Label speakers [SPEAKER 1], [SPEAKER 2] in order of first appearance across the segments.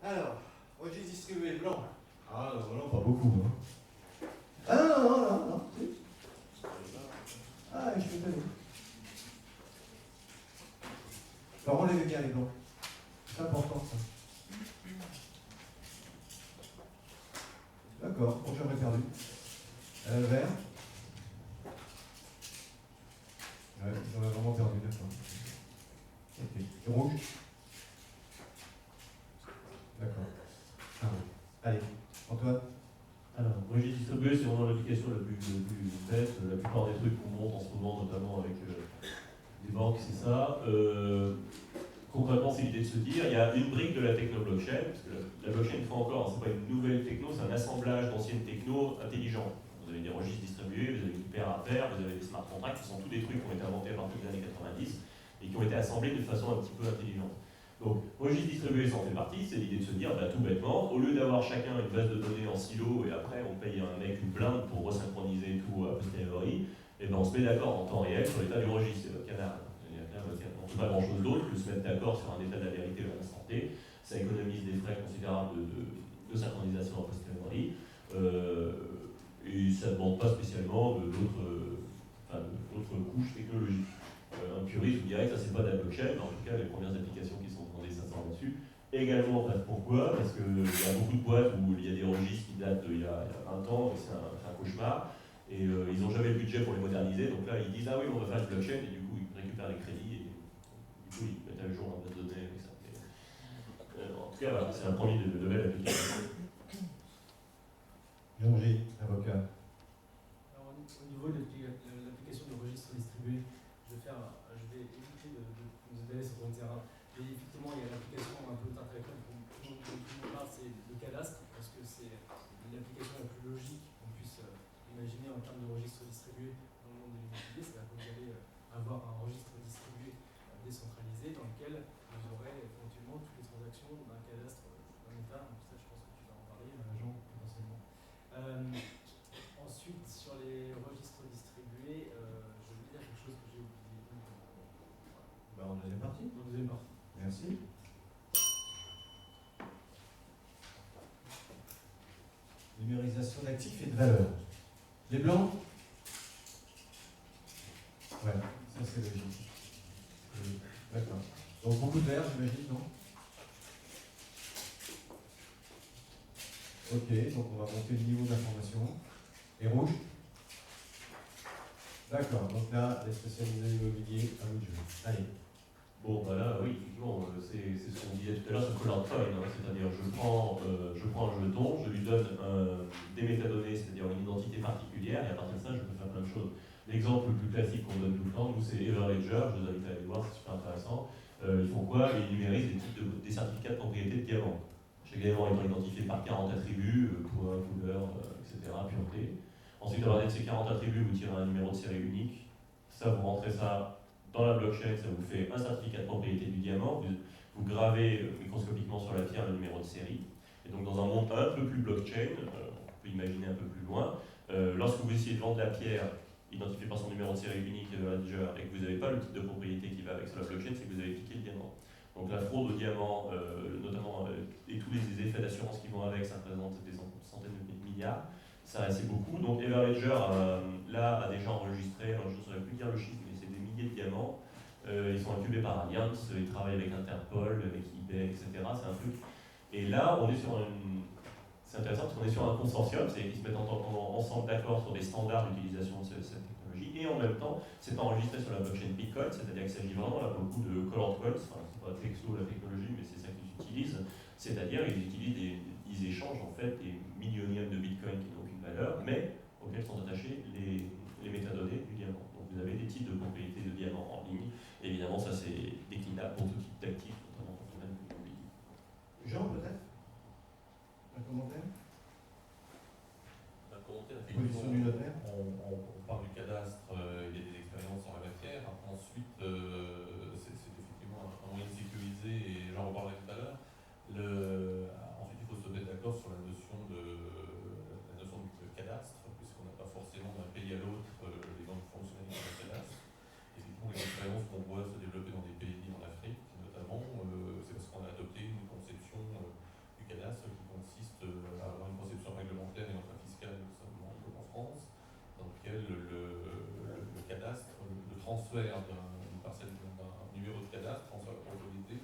[SPEAKER 1] Alors, registre distribué blanc.
[SPEAKER 2] Ah non, pas beaucoup. Hein.
[SPEAKER 1] Ah non. Ah, je peux pas dire. Alors, relevez bien les blancs. C'est important ça. D'accord, bon, j'aurais perdu. Vert. Ouais, j'en ai vraiment perdu, d'accord. Ok. Et rouge. D'accord. Ah, bon. Allez, Antoine.
[SPEAKER 3] Alors, registre distribué, c'est vraiment l'application la plus bête. La plupart des trucs qu'on monte en ce moment, notamment avec les banques, c'est ça. Concrètement, c'est l'idée de se dire, il y a une brique de la techno blockchain, parce que la blockchain, une fois encore, c'est pas une nouvelle techno, c'est un assemblage d'anciennes techno intelligentes. Vous avez des registres distribués, vous avez du pair à pair, vous avez des smart contracts, qui sont tous des trucs qui ont été inventés à partir des années 90 et qui ont été assemblés de façon un petit peu intelligente. Donc, registre distribué, ça en fait partie, c'est l'idée de se dire, bah, tout bêtement, au lieu d'avoir chacun une base de données en silo et après on paye un mec une blinde pour resynchroniser tout a posteriori, et ben on se met d'accord en temps réel sur l'état du registre, c'est votre canard. On ne fait pas grand chose d'autre que se mettre d'accord sur un état de la vérité à l'instant T. Ça économise des frais considérables de synchronisation a posteriori. Et ça ne demande pas spécialement d'autres couches technologiques. Un puriste vous dirait que ça c'est pas de la blockchain, mais en tout cas les premières applications qui sont demandées ça sort là-dessus. Également, pourquoi? Parce qu'il y a beaucoup de boîtes où il y a des registres qui datent d'il y a 20 ans, et c'est un cauchemar. Et ils n'ont jamais le budget pour les moderniser, donc là ils disent ah oui on va faire une blockchain, et du coup ils récupèrent les crédits, et du coup ils mettent à jour un base de données avec ça. En tout cas voilà, c'est un premier de belle application.
[SPEAKER 1] Jean-G, avocat.
[SPEAKER 4] Alors, au niveau de l'application de registre distribué, je vais éviter de nous étaler sur le terrain. Mais effectivement, il y a l'application un peu tarte à la crème dont tout le monde parle, c'est le cadastre, parce que c'est l'application la plus logique qu'on puisse imaginer en termes de registre distribué dans le monde de l'immobilier. C'est-à-dire que vous allez avoir un registre distribué décentralisé dans lequel vous aurez éventuellement toutes les transactions d'un cadastre d'un État. Donc ça, je pense que tu vas en parler, Jean, potentiellement. Ensuite, sur les registres distribués, je vais dire quelque chose que j'ai oublié.
[SPEAKER 1] Bah, en deuxième partie.
[SPEAKER 4] En deuxième partie.
[SPEAKER 1] Merci. Numérisation d'actifs et de valeurs. Les blancs? Ouais, ça c'est logique. D'accord. Donc beaucoup de verts, j'imagine, non? Ok, donc on va monter le niveau d'information. Et rouge? D'accord, donc là, les spécialisés immobiliers, à vous de jouer. Allez.
[SPEAKER 3] Bon, bah là, oui, effectivement, c'est ce qu'on disait tout à l'heure sur Color Coin, hein, c'est-à-dire je prends un jeton, je lui donne des métadonnées, c'est-à-dire une identité particulière, et à partir de ça, je peux faire plein de choses. L'exemple le plus classique qu'on donne tout le temps, nous, c'est Everledger, je vous invite à aller voir, c'est super intéressant. Ils font quoi? Ils numérisent des certificats de propriété de diamants. Chaque diamant étant identifié par 40 attributs, poids, couleur, etc., pureté. Ensuite, à partir de ces 40 attributs, vous tirez un numéro de série unique. Ça, vous rentrez ça dans la blockchain, ça vous fait un certificat de propriété du diamant, vous gravez microscopiquement sur la pierre le numéro de série. Et donc dans un monde un peu plus blockchain, on peut imaginer un peu plus loin, lorsque vous essayez de vendre la pierre identifiée par son numéro de série unique Ledger et que vous n'avez pas le titre de propriété qui va avec sur la blockchain, c'est que vous avez piqué le diamant. Donc la fraude au diamant, notamment, et tous les effets d'assurance qui vont avec, ça représente des centaines de milliards. Ça, c'est beaucoup. Donc Everledger, là, a déjà enregistré, alors je ne saurais plus dire le chiffre, mais c'est des milliers de diamants. Ils sont incubés par Allianz, ils travaillent avec Interpol, avec eBay, etc. C'est un truc. Et là, on est sur une. C'est intéressant parce qu'on est sur un consortium, c'est qu'ils se mettent ensemble d'accord sur des standards d'utilisation de cette technologie, et en même temps, c'est enregistré sur la blockchain Bitcoin, c'est-à-dire qu'il s'agit vraiment là beaucoup de colored coins, enfin c'est pas texto la technologie, mais c'est ça qu'ils utilisent, c'est-à-dire ils échangent en fait des millionièmes de Bitcoin qui n'ont aucune valeur, mais auxquels sont attachés les métadonnées du diamant. Donc vous avez des types de propriétés de diamants en ligne, et évidemment ça c'est déclinable pour tout type d'actifs, notamment pour le domaine de l'immobilier.
[SPEAKER 1] Jean, peut-être? Un commentaire?
[SPEAKER 5] Un commentaire,
[SPEAKER 1] Position du notaire.
[SPEAKER 5] on parle du cadastre, il y a des expériences en la matière. Ensuite, c'est effectivement un moyen de sécuriser, et j'en reparlerai tout à l'heure. Ensuite, il faut se mettre d'accord sur la notion de cadastre, puisqu'on n'a pas forcément d'un pays à l'autre les banques fonctionnelles du cadastre. Effectivement, les expériences qu'on voit se développer dans des pays en Afrique transfert d'une parcelle, d'un numéro de cadastre, transfert de propriété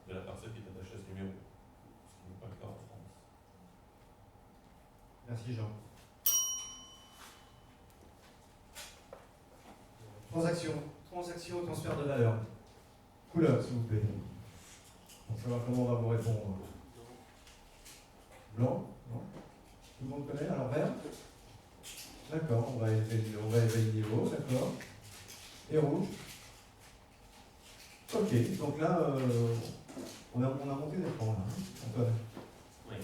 [SPEAKER 5] de la parcelle qui est attachée à ce numéro, ce qui n'est pas le cas en France.
[SPEAKER 1] Merci Jean. Transaction, transfert de valeur. Couleur, s'il vous plaît. Pour savoir comment on va vous répondre. Blanc? Non? Tout le monde connaît? Alors vert? D'accord, on va évaluer haut, d'accord. Et rouge? Ok, donc là, on a monté des points, là. Antoine.
[SPEAKER 3] Oui.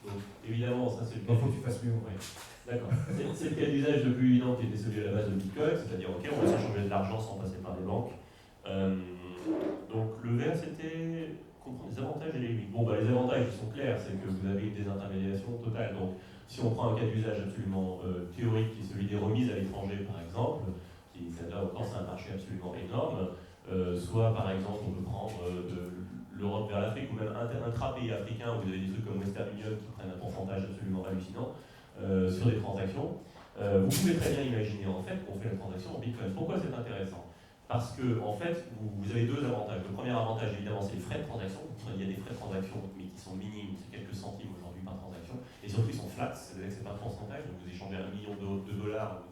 [SPEAKER 3] Donc, évidemment, ça c'est le
[SPEAKER 1] Il
[SPEAKER 3] cas.
[SPEAKER 1] faut que tu fasses mieux.
[SPEAKER 3] Oui. D'accord. C'est le cas d'usage le plus évident qui était celui à la base de Bitcoin, c'est-à-dire, ok, on va s'échanger de l'argent sans passer par les banques. Donc, le vert, c'était comprendre les avantages et les limites. Bon, bah, les avantages, ils sont clairs, c'est que vous avez une désintermédiation totale. Donc, si on prend un cas d'usage absolument théorique, qui est celui des remises à l'étranger, par exemple, qui, là encore, c'est un marché absolument énorme, soit, par exemple, on peut prendre de l'Europe vers l'Afrique, ou même intra-pays africain, où vous avez des trucs comme Western Union qui prennent un pourcentage absolument hallucinant sur des transactions. Vous pouvez très bien imaginer, en fait, qu'on fait la transaction en Bitcoin. Pourquoi c'est intéressant? Parce que, en fait, vous avez deux avantages. Le premier avantage, évidemment, c'est les frais de transaction. Il y a des frais de transaction, mais qui sont minimes, c'est quelques centimes aujourd'hui par transaction. Et surtout, ils sont flats, c'est-à-dire que c'est pas un pourcentage. Donc, vous échangez $1 million, vous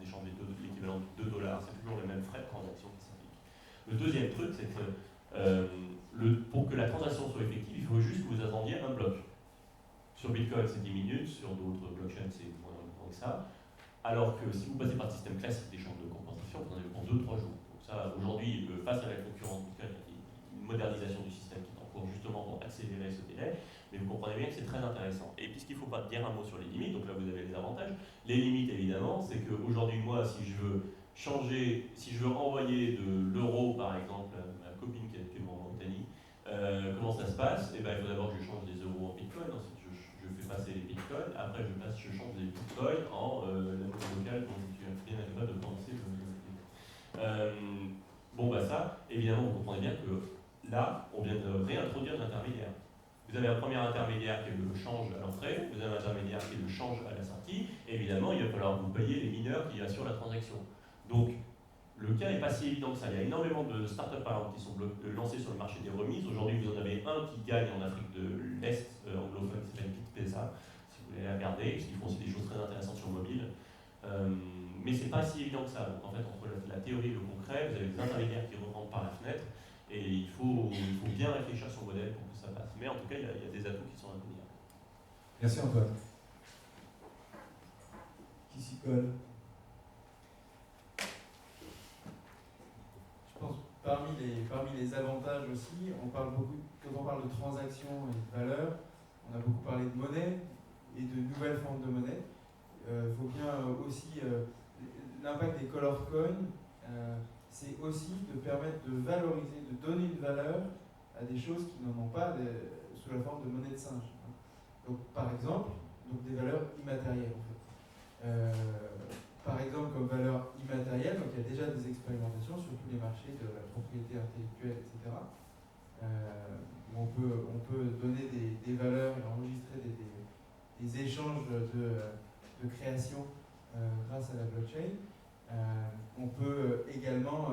[SPEAKER 3] échangez l'équivalent de $2, c'est toujours les mêmes frais de transaction qui s'appliquent. Le deuxième truc, c'est que pour que la transaction soit effective, il faut juste que vous attendiez un bloc. Sur Bitcoin, c'est 10 minutes, sur d'autres blockchains, c'est moins que ça. Alors que si vous passez par le système classique d'échange de compensation, vous en avez pour 2-3 jours. Donc ça, aujourd'hui, face à la concurrence Bitcoin, il y a une modernisation du système qui est en cours justement pour accélérer ce délai. Mais vous comprenez bien que c'est très intéressant. Et puisqu'il ne faut pas dire un mot sur les limites, donc là vous avez les avantages. Les limites, évidemment, c'est qu'aujourd'hui, moi, si je veux changer, si je veux envoyer de l'euro, par exemple, à ma copine qui est actuellement en Mauritanie, comment ça se passe? Eh ben, il faut d'abord que je change des euros en Bitcoin, ensuite je fais passer les Bitcoins, après je change des Bitcoins en la monnaie locale dont je suis bien capable de prononcer bon, bah ça, évidemment, vous comprenez bien que là, on vient de réintroduire l'intermédiaire. Vous avez un premier intermédiaire qui est le change à l'entrée, vous avez un intermédiaire qui est le change à la sortie, et évidemment, il va falloir vous payer les mineurs qui assurent la transaction. Donc, le cas n'est pas si évident que ça. Il y a énormément de startups par exemple, qui sont lancées sur le marché des remises. Aujourd'hui, vous en avez un qui gagne en Afrique de l'Est anglophone qui s'appelle BitPesa, si vous voulez la regarder, parce qu'ils font aussi des choses très intéressantes sur mobile. Mais c'est pas si évident que ça. Donc en fait, entre la théorie et le concret, vous avez des intermédiaires qui rentrent par la fenêtre, et il faut bien réfléchir sur le modèle pour que ça passe. Mais en tout cas, il y a des atouts qui sont indéniables.
[SPEAKER 1] Merci Antoine. Qui s'y colle?
[SPEAKER 6] Je pense parmi les avantages aussi, quand on parle de transactions et de valeur, on a beaucoup parlé de monnaie et de nouvelles formes de monnaie. Il faut bien aussi, l'impact des color coins, c'est aussi de permettre de valoriser, de donner une valeur à des choses qui n'en ont pas sous la forme de monnaie de singe. Donc par exemple, des valeurs immatérielles en fait. Par exemple, comme valeur immatérielle, donc il y a déjà des expérimentations sur tous les marchés de la propriété intellectuelle, etc. Où on peut donner des valeurs et enregistrer des échanges de création grâce à la blockchain. On peut également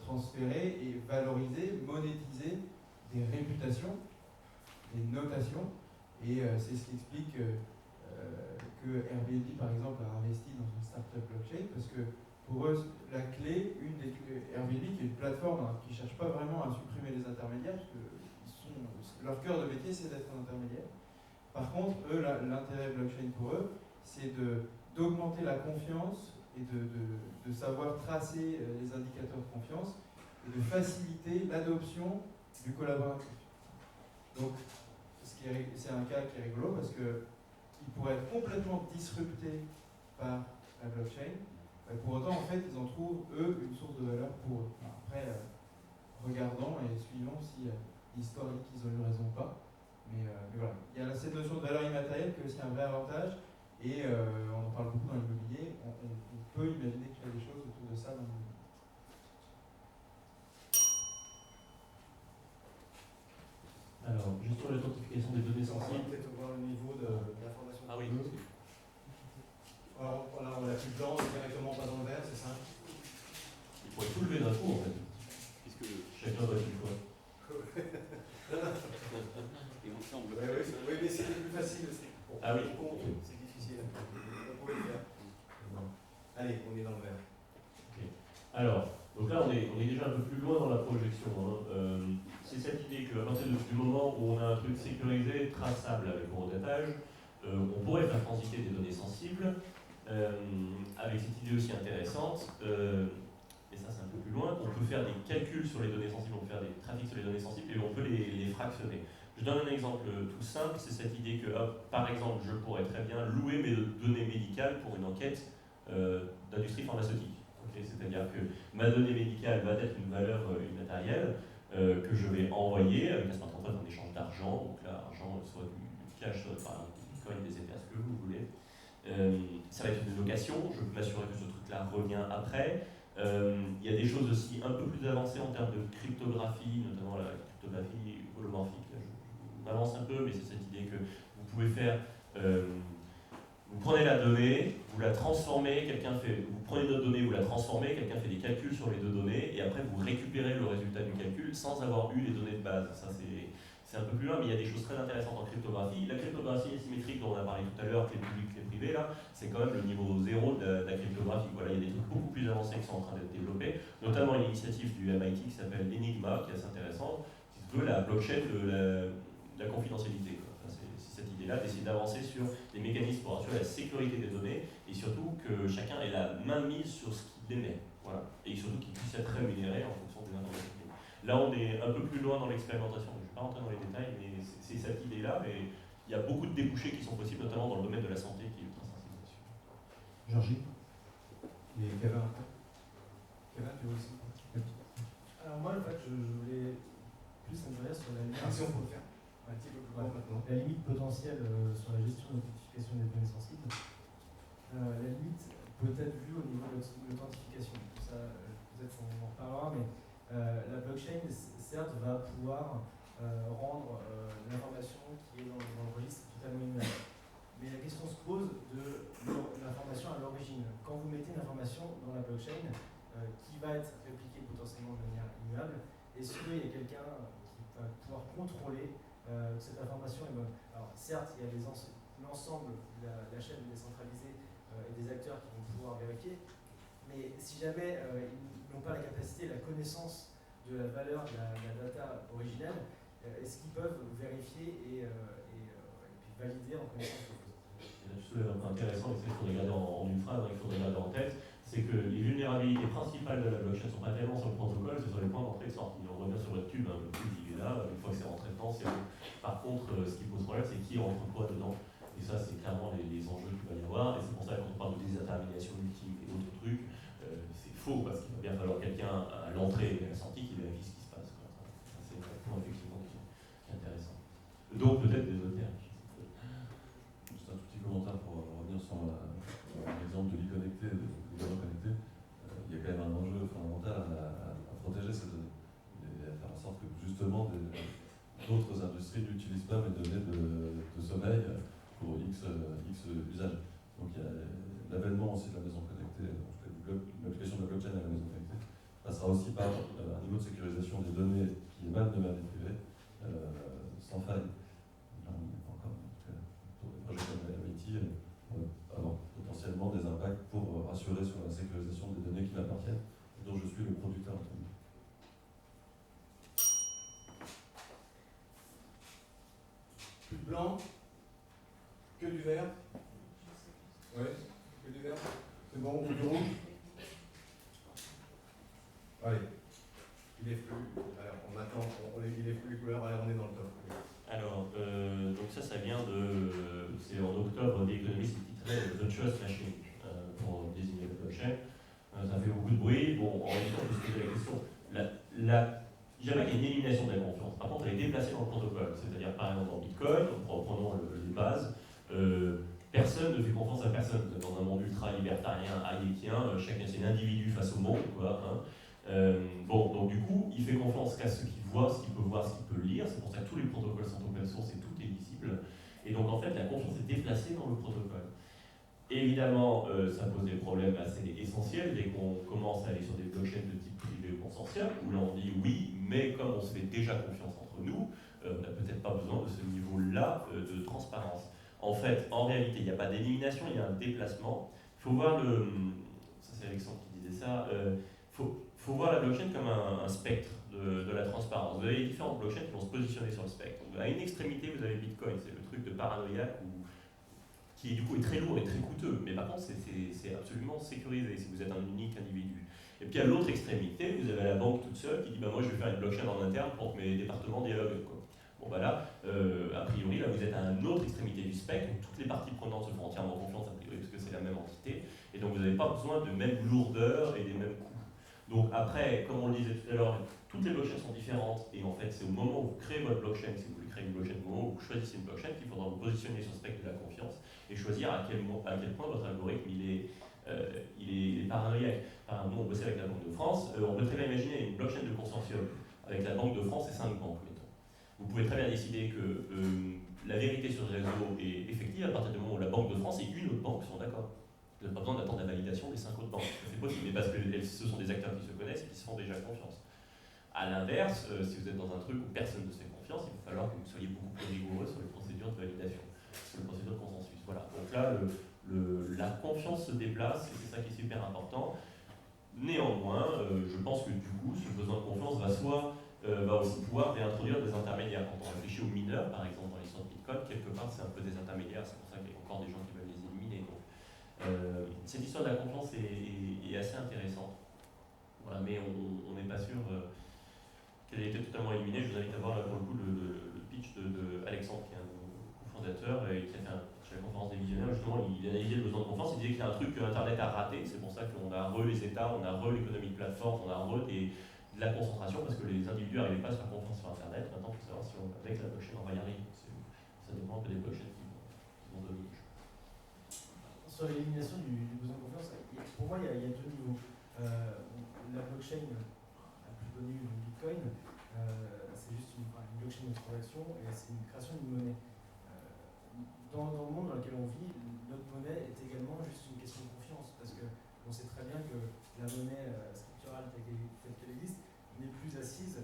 [SPEAKER 6] transférer et valoriser, monétiser des réputations, des notations, et c'est ce qui explique que Airbnb, par exemple, a investi dans une startup blockchain, parce que pour eux, la clé, Airbnb, qui est une plateforme qui ne cherche pas vraiment à supprimer les intermédiaires, parce que leur cœur de métier, c'est d'être un intermédiaire. Par contre, eux, l'intérêt blockchain pour eux, c'est d'augmenter la confiance et de savoir tracer les indicateurs de confiance et de faciliter l'adoption du collaboratif. Donc, c'est un cas qui est rigolo parce que il pourrait être complètement disrupté par la blockchain. Pour autant, en fait, ils en trouvent, eux, une source de valeur pour eux. Après, regardons et suivons si historique ils ont eu raison ou pas. Mais voilà. Il y a cette notion de valeur immatérielle qui est aussi un vrai avantage. Et on en parle beaucoup dans l'immobilier. On peut imaginer qu'il y a des choses autour de ça dans l'immobilier.
[SPEAKER 3] Alors, juste sur l'authentification des données
[SPEAKER 1] On va
[SPEAKER 3] sensibles.
[SPEAKER 1] peut-être voir le niveau de l'information.
[SPEAKER 3] Ah oui.
[SPEAKER 1] Alors, là, on l'a plus blanc, directement pas dans le vert, c'est ça?
[SPEAKER 3] Il pourrait tout lever d'un coup,
[SPEAKER 7] ensemble.
[SPEAKER 1] Oui, mais c'était plus facile.
[SPEAKER 3] Ah oui.
[SPEAKER 1] C'est difficile. On pouvait le faire. Allez, on est dans le vert.
[SPEAKER 3] Alors, donc là on est déjà un peu plus loin dans la projection. C'est cette idée qu'à partir du moment où on a un truc sécurisé, traçable avec horodatage, on pourrait faire transiter des données sensibles, avec cette idée aussi intéressante, et ça c'est un peu plus loin, on peut faire des calculs sur les données sensibles, on peut faire des trafics sur les données sensibles, et on peut les fractionner. Je donne un exemple tout simple, c'est cette idée que, par exemple, je pourrais très bien louer mes données médicales pour une enquête d'industrie pharmaceutique. Okay, c'est-à-dire que ma donnée médicale va être une valeur immatérielle que je vais envoyer avec un smart contract en échange d'argent. Donc là, argent, soit du cash, soit par exemple du bitcoin, des ETF, ce que vous voulez. Ça va être une location, je peux m'assurer que ce truc-là revient après. Il y a des choses aussi un peu plus avancées en termes de cryptographie, notamment la cryptographie holomorphique. Là, je m'avance un peu, mais c'est cette idée que vous pouvez faire. Vous prenez la donnée, vous la transformez, vous prenez notre donnée, vous la transformez, quelqu'un fait des calculs sur les deux données, et après vous récupérez le résultat du calcul sans avoir eu les données de base. Ça c'est un peu plus loin, mais il y a des choses très intéressantes en cryptographie. La cryptographie asymétrique dont on a parlé tout à l'heure, clé publique, clé privée, là, c'est quand même le niveau 0 de la cryptographie. Voilà, il y a des trucs beaucoup plus avancés qui sont en train d'être développés, notamment une initiative du MIT qui s'appelle Enigma, qui est assez intéressante, qui veut la blockchain de la confidentialité. C'est cette idée-là d'essayer d'avancer sur des mécanismes pour assurer la sécurité des données et surtout que chacun ait la main mise sur ce qu'il émet. Voilà. Et surtout qu'il puisse être rémunéré en fonction des informations. Là, on est un peu plus loin dans l'expérimentation. Je ne vais pas rentrer dans les détails, mais c'est cette idée-là. Et il y a beaucoup de débouchés qui sont possibles, notamment dans le domaine de la santé qui est ultra sensible là-dessus.
[SPEAKER 1] Georgie et Kevin. Kevin, tu veux aussi?
[SPEAKER 4] Alors moi, en fait, je voulais plus s'intéresser sur la limite.
[SPEAKER 1] Si on peut le faire un petit peu plus loin maintenant.
[SPEAKER 4] La limite potentielle sur la gestion de l'authentification des données sensibles. La limite peut être vue au niveau de l'authentification. Ça, peut-être on en reparlera, mais la blockchain, certes, va pouvoir rendre l'information qui est dans le registre totalement immuable. Mais la question se pose de l'information à l'origine. Quand vous mettez une information dans la blockchain qui va être répliquée potentiellement de manière immuable, est-ce qu'il y a quelqu'un qui va pouvoir contrôler cette information est bonne? Alors certes, il y a l'ensemble de la chaîne décentralisée et des acteurs qui vont pouvoir vérifier, mais si jamais ils n'ont pas la capacité, la connaissance de la valeur de la data originelle, est-ce qu'ils peuvent vérifier et puis valider en connaissance de cause?
[SPEAKER 3] Intéressant, et c'est qu'il faudrait garder en une phrase, il faudrait garder en tête, c'est que les vulnérabilités principales de la blockchain ne sont pas tellement sur le protocole, c'est sur les points d'entrée et de sortie. On revient sur votre tube un peu plus, il est là, une fois que c'est rentré dedans, c'est bon. Par contre, ce qui pose problème, c'est qui rentre quoi dedans. Et ça, c'est clairement les enjeux qu'il va y avoir, et c'est pour ça qu'on parle de désintermédiation ultime et d'autres trucs. C'est faux, parce qu'il va bien falloir quelqu'un à l'entrée et à la sortie qui vérifie ce qui se passe. Quoi. Ça, c'est un point effectivement qui est intéressant. Donc peut-être des OTR.
[SPEAKER 2] Juste un tout petit commentaire pour revenir sur l'exemple de l'e-connecté, de l'e-connecté. Il y a quand même un enjeu fondamental à protéger ces données et à faire en sorte que justement d'autres industries n'utilisent pas mes données de sommeil pour X usages. Donc il y a l'avènement aussi de la maison connectée, l'application de la blockchain à la maison connectée, passera aussi par un niveau de sécurisation des données qui émanent de ma vie privée sans faille. Là, on n'est pas encore, en tout cas, pour des projets comme MIT, avoir potentiellement des impacts pour rassurer sur la sécurisation des données qui m'appartiennent et dont je suis le producteur.
[SPEAKER 1] Plus de blanc, que du vert. Ouais, que du vert. C'est bon, ou du rouge. Allez, il est flou. Alors, on attend, il est flou les couleurs, allez, on est dans le top.
[SPEAKER 3] Alors, donc ça vient de. C'est en octobre, The Economist titrait The Trust Machine pour désigner la blockchain. Ça fait beaucoup de bruit. Bon, en réalité, on peut se poser la question. Je dirais qu'il y a une élimination de la confiance. Par contre, elle est déplacée dans le protocole. C'est-à-dire, par exemple, dans Bitcoin, prenons les bases, personne ne fait confiance à personne. Dans un monde ultra-libertarien, hayekien, chacun c'est l'individu face au monde, quoi. Bon, donc du coup, il fait confiance qu'à ce qu'il voit, ce qu'il peut voir, ce qu'il peut lire. C'est pour ça que tous les protocoles sont open source et tout est lisible. Et donc, en fait, la confiance est déplacée dans le protocole. Évidemment, ça pose des problèmes assez essentiels dès qu'on commence à aller sur des blockchains de type privé ou consortium, où là on dit oui, mais comme on se fait déjà confiance entre nous, on n'a peut-être pas besoin de ce niveau-là de transparence. En fait, en réalité, il n'y a pas d'élimination, il y a un déplacement. Il faut voir ça c'est Alexandre qui disait ça, faut voir la blockchain comme un spectre de la transparence. Vous avez différentes blockchains qui vont se positionner sur le spectre. Donc, à une extrémité, vous avez Bitcoin, c'est le truc de paranoïaque qui du coup est très lourd et très coûteux, mais par contre c'est absolument sécurisé si vous êtes un unique individu. Et puis à l'autre extrémité, vous avez la banque toute seule qui dit bah, moi je vais faire une blockchain en interne pour que mes départements dialoguent. Quoi. Bon bah là, a priori, là vous êtes à une autre extrémité du spectre, où toutes les parties prenantes se font entièrement confiance a priori parce que c'est la même entité, et donc vous n'avez pas besoin de même lourdeur et des mêmes coûts. Donc après, comme on le disait tout à l'heure, toutes les blockchains sont différentes, et en fait c'est au moment où vous créez votre blockchain, si vous voulez créer une blockchain, au moment où vous choisissez une blockchain, qu'il faudra vous positionner sur le spectre de la confiance, et choisir à quel point votre algorithme il est paranoïaque. Enfin, nous on bossait avec la Banque de France, on peut très bien imaginer une blockchain de consortium avec la Banque de France et 5 banques, mettons. Vous pouvez très bien décider que la vérité sur le réseau est effective à partir du moment où la Banque de France et une autre banque sont d'accord. Vous n'avez pas besoin d'attendre la validation des 5 autres banques. C'est possible, mais parce que ce sont des acteurs qui se connaissent et qui se font déjà confiance. A l'inverse, si vous êtes dans un truc où personne ne se fait confiance, il va falloir que vous soyez beaucoup plus rigoureux sur les procédures de validation, sur les procédures de consensus. Voilà. Donc là, la confiance se déplace et c'est ça qui est super important. Néanmoins, je pense que du coup, ce besoin de confiance va aussi pouvoir réintroduire des intermédiaires. Quand on réfléchit aux mineurs, par exemple, dans l'histoire de Bitcoin, quelque part, c'est un peu des intermédiaires, c'est pour ça qu'il y a encore des gens qui veulent les éliminer. Donc, cette histoire de la confiance est assez intéressante. Voilà, mais on n'est pas sûr qu'elle ait été totalement éliminée. Je vous invite à voir là, pour le coup le pitch de Alexandre, qui est un cofondateur et qui a fait chez la conférence des visionnaires. Justement, il analysait le besoin de confiance. Il disait qu'il y a un truc que Internet a raté. C'est pour ça qu'on a les États, on a l'économie de plateforme, on a de la concentration parce que les individus n'arrivaient pas à se faire confiance sur Internet. Maintenant, il faut savoir si avec la blockchain on va y arriver. Ça dépend un peu des blockchains qui vont donner.
[SPEAKER 4] Sur l'élimination du besoin de confiance, pour moi, il y a deux niveaux. La blockchain la plus connue du Bitcoin, c'est juste une blockchain de transaction et c'est une création d'une monnaie. Dans le monde dans lequel on vit, notre monnaie est également juste une question de confiance parce qu'on sait très bien que la monnaie structurale telle qu'elle existe n'est plus assise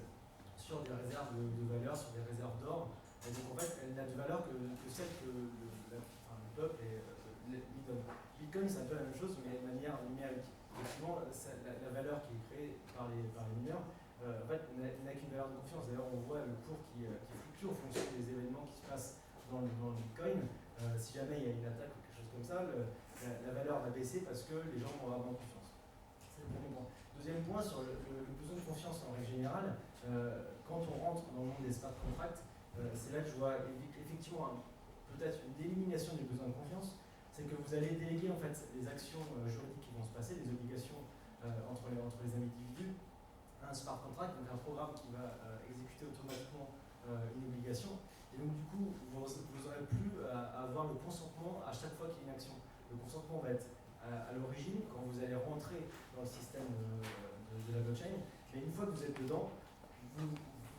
[SPEAKER 4] sur des réserves de valeur, sur des réserves d'or. Et donc en fait, elle n'a de valeur que celle que le peuple lui donne. Bitcoin, c'est un peu la même chose, mais de manière numérique. Effectivement, la valeur qui est créée par les mineurs, en fait, n'a qu'une valeur de confiance. D'ailleurs, on voit le cours qui fluctue en fonction des événements qui se passent dans le Bitcoin. Si jamais il y a une attaque ou quelque chose comme ça, la valeur va baisser parce que les gens vont avoir moins confiance. C'est le premier point. Deuxième point, sur le besoin de confiance en règle générale, quand on rentre dans le monde des smart contracts, c'est là que je vois effectivement peut-être une élimination du besoin de confiance. C'est que vous allez déléguer en fait les actions juridiques qui vont se passer, les obligations entre les individus, à un smart contract, donc un programme qui va exécuter automatiquement une obligation. Et donc du coup, vous n'aurez plus à avoir le consentement à chaque fois qu'il y a une action. Le consentement va être à l'origine, quand vous allez rentrer dans le système de la blockchain, mais une fois que vous êtes dedans, il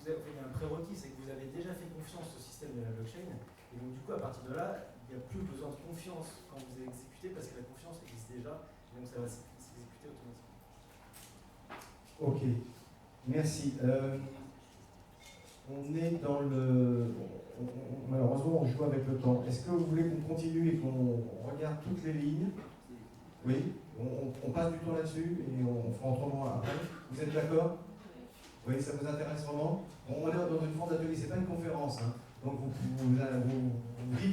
[SPEAKER 4] y a un prérequis, c'est que vous avez déjà fait confiance au système de la blockchain, et donc du coup, à partir de là, il n'y a plus besoin de confiance quand vous exécutez parce que la confiance existe déjà, et donc ça va s'exécuter automatiquement.
[SPEAKER 1] Ok, merci. On est dans le... malheureusement, on joue avec le temps. Est-ce que vous voulez qu'on continue et qu'on regarde toutes les lignes? Oui, on passe du temps là-dessus et on fera autrement après. Vous êtes d'accord? Oui, ça vous intéresse vraiment? On est dans une forme d'atelier, c'est pas une conférence. Hein. Donc vous dites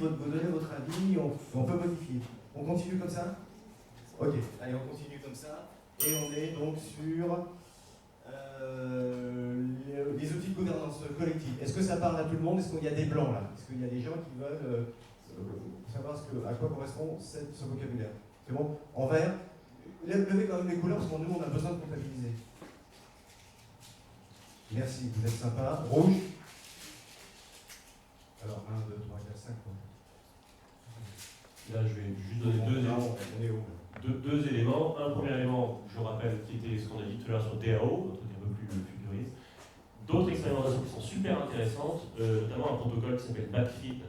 [SPEAKER 1] vous donnez votre avis, on peut modifier. On continue comme ça? Ok, allez, on continue comme ça. Et on est donc sur les outils de gouvernance collective. Est-ce que ça parle à tout le monde? Est-ce qu'il y a des blancs là? Est-ce qu'il y a des gens qui veulent savoir à quoi correspond ce vocabulaire? C'est bon? En vert, levez quand même les couleurs parce que nous on a besoin de comptabiliser. Merci, vous êtes sympa. Rouge. Alors 1, 2, 3, 4, 5.
[SPEAKER 3] Là, je vais juste donner deux éléments. Un premier élément, je rappelle, qui était ce qu'on a dit tout à l'heure sur DAO, un truc un peu plus futuriste. D'autres expérimentations qui sont super intéressantes, notamment un protocole qui s'appelle BACFEED,